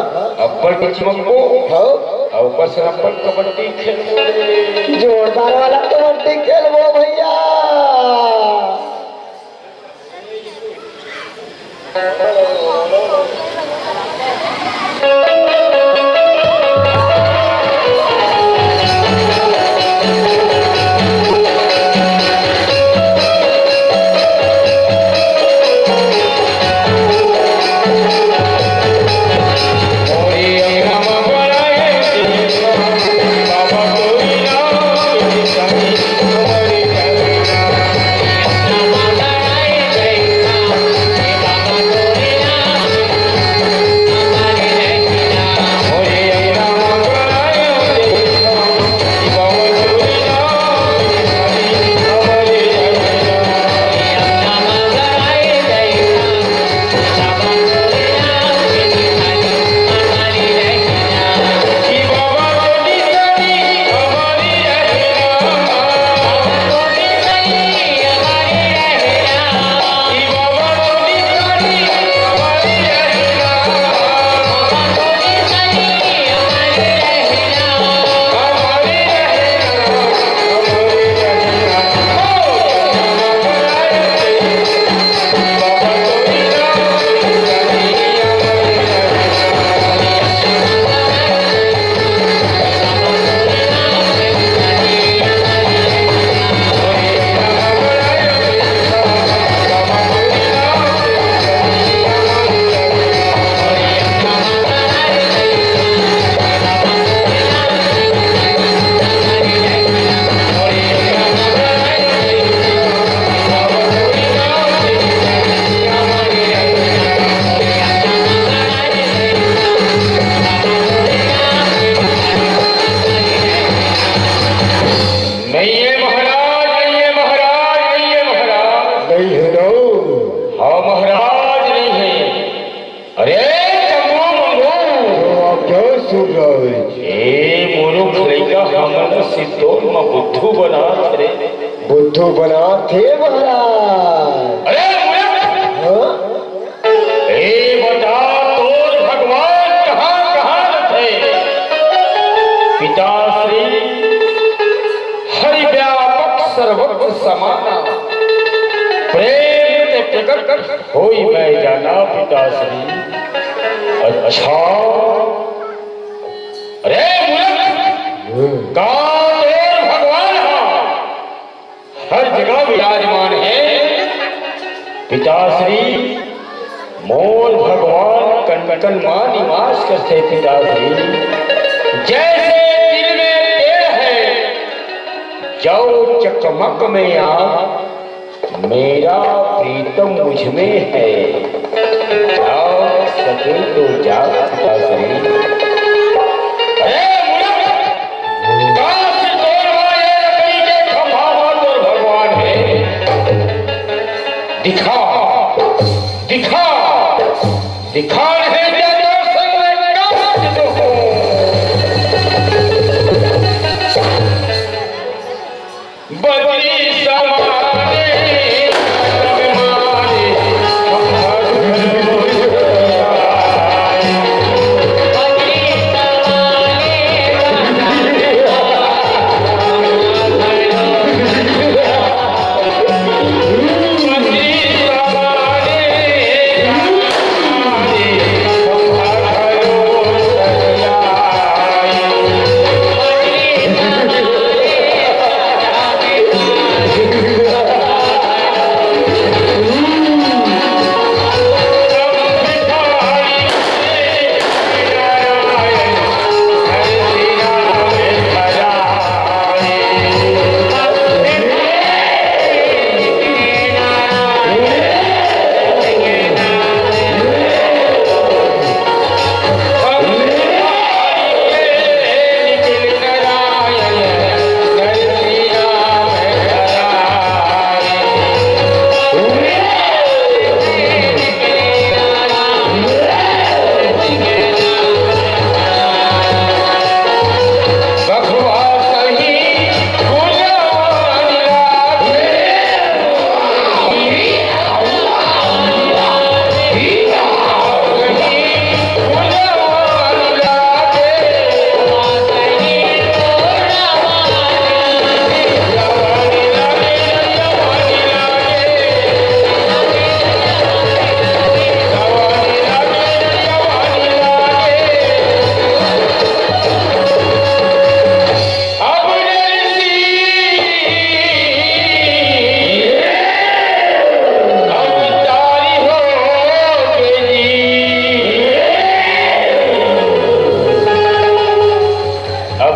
अब्बड़ के चमकबो हाँ और ऊपर से अब्बड़ कबड्डी खेल जोरदार वाला कबड्डी खेलबो भैया। बुद्धू बना थे बुद्धू बना थे महाराज। अरे हाँ? बता तोर भगवान कहाँ कहाँ थे। पिताश्री हरि व्यापक सर्वत्र समाना प्रेम ते प्रकट होई मैं जाना पिताश्री। अच्छा अरे मूर्ख भगवान हर जगह विराजमान है। पिताश्री मोर भगवान कन कन मां निवास करते। पिताश्री जैसे दिल में तेल है जो चकमक में आग मेरा प्रीतम मुझ में है। जाग सके तो जाग पिताश्री। दिखा दिखा दिखा है दर्शन में काज हो। बदी समाने बदी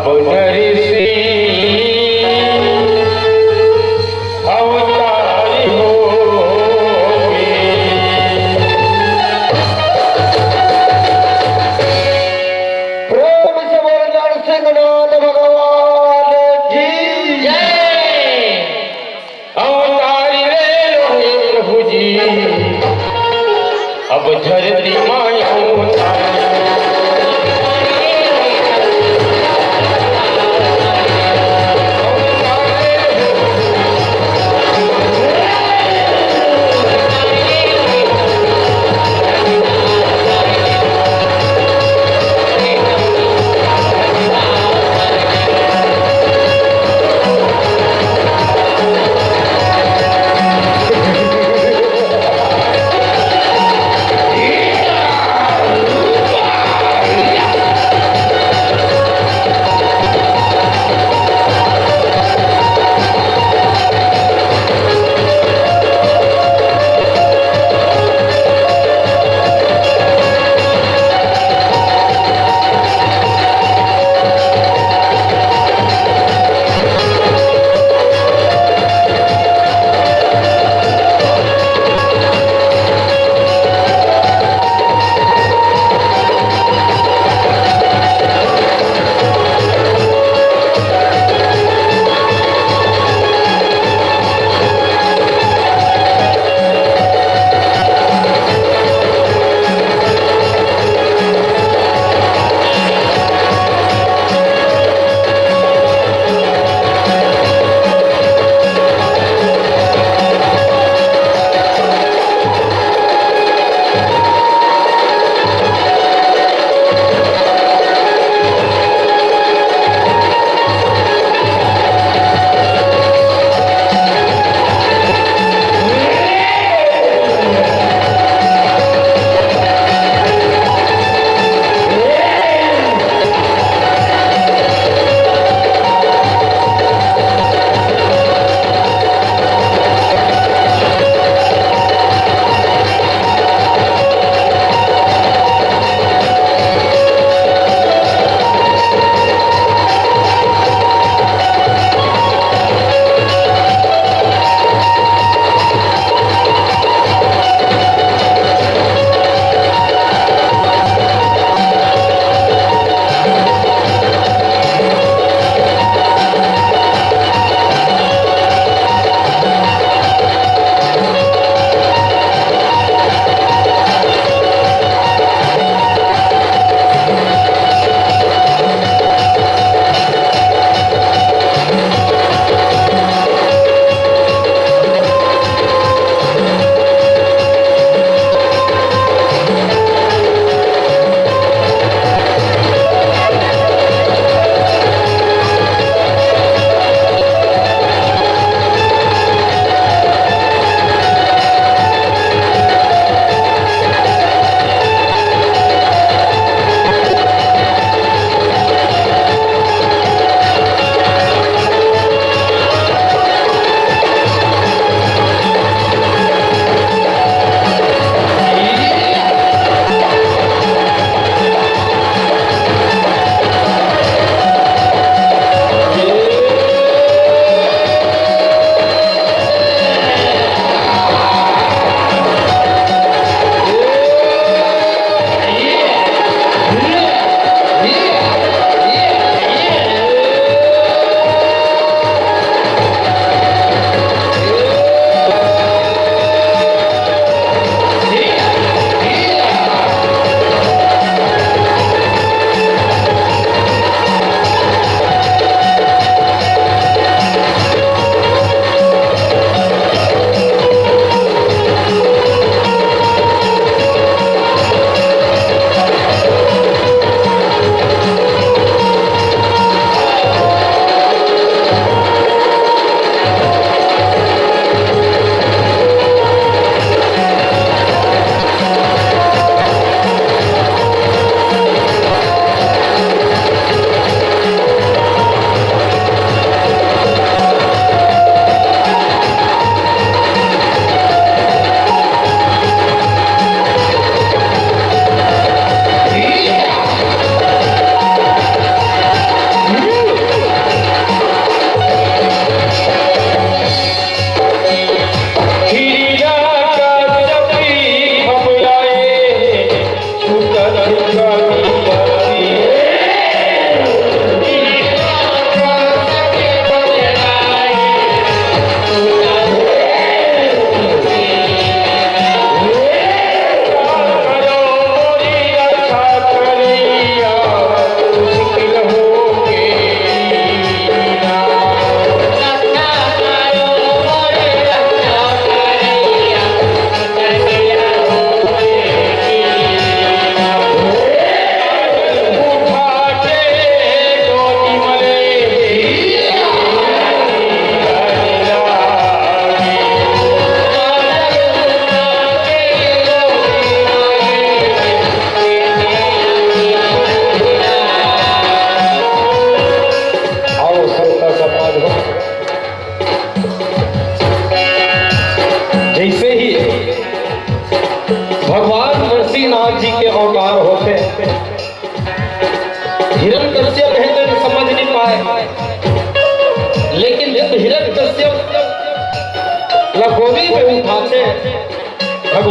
अब नरसिंह अवतारी होगे। प्रेम से बोल नरसिंहनाथ भगवान की जय। अवतारी रे लोहे प्रभु जी, अब धरती माया उतारी।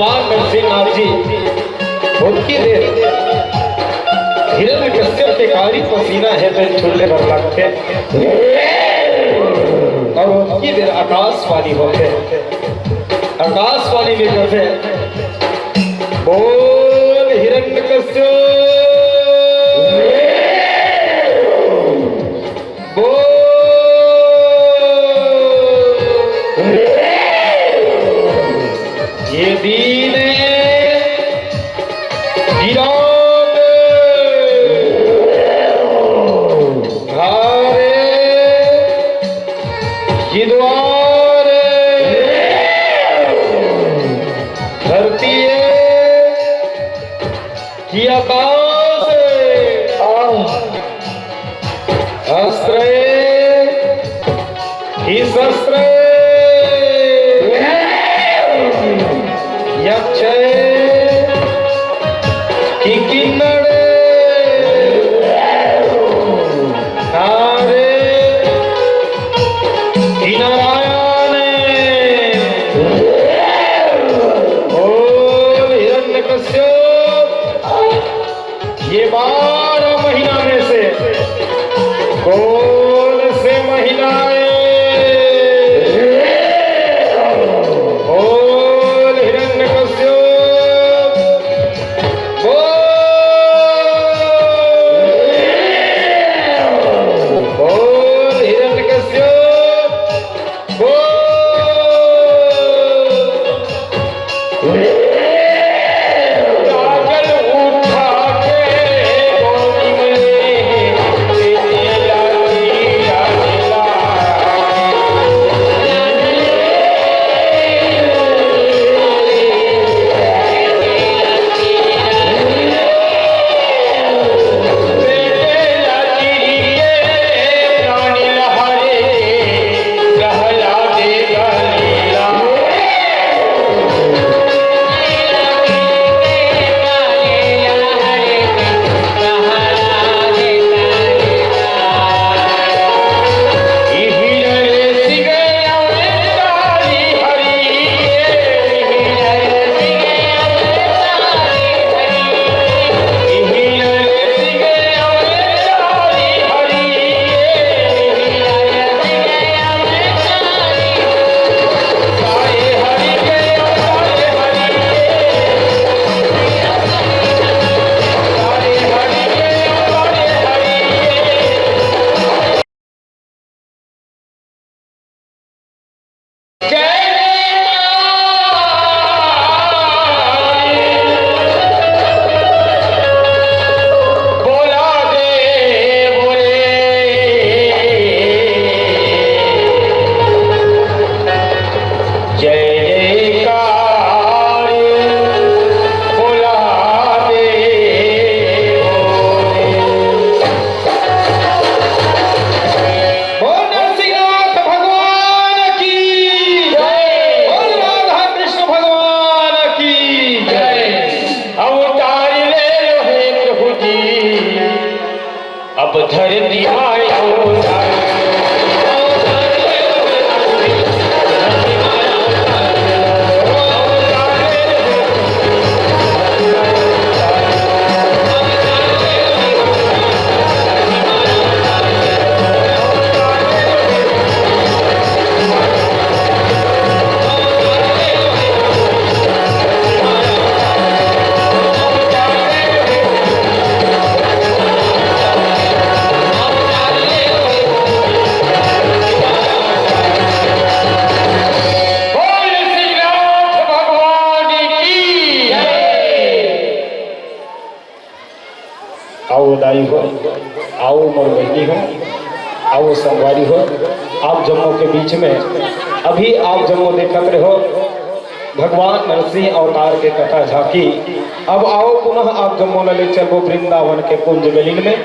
भगवान नरसिंहनाथ जी उनकी देर हिरण्यकश्यप के कारी पसीना है तो छूटने पर लगते और उनकी देर आकाशवाणी होते आकाशवाणी में करते बोल हिरण्यकश्यप ये दीन घारे द्वार धरती की आकाश अस्त्र ही शस्त्र यक्ष की किन्नर नारे की नारायण बोल हिरण्यकश्यप ये 12 महीना में से कौन से महिलाएं आओ दाई हो, आओ मरवैनी हो, आओ संगवारी हो। आप जम्मू के बीच में अभी आप जम्मू देखत रहो भगवान नरसिंह अवतार के कथा झांकी। अब आओ पुनः आप जम्मू ले चलो वृंदावन के कुंज गलीन में।